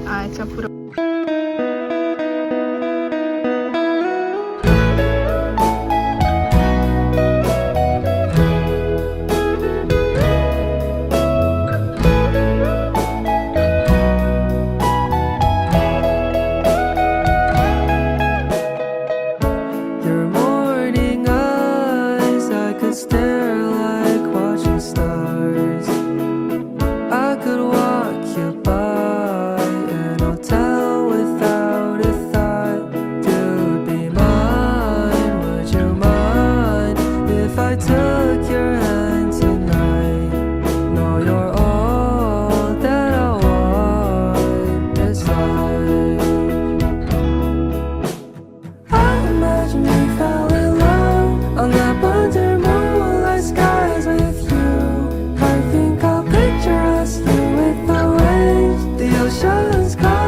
च्या पुढं Your morning eyes, I could stare like watching stars. I could walk you by an hotel without a thought. You'd be mine, would you mind if I took your hand tonight? No, you're all that I want this life. I imagine we fell in love on that under moonlight skies with you. I think I'll picture us here with the waves, the ocean sky.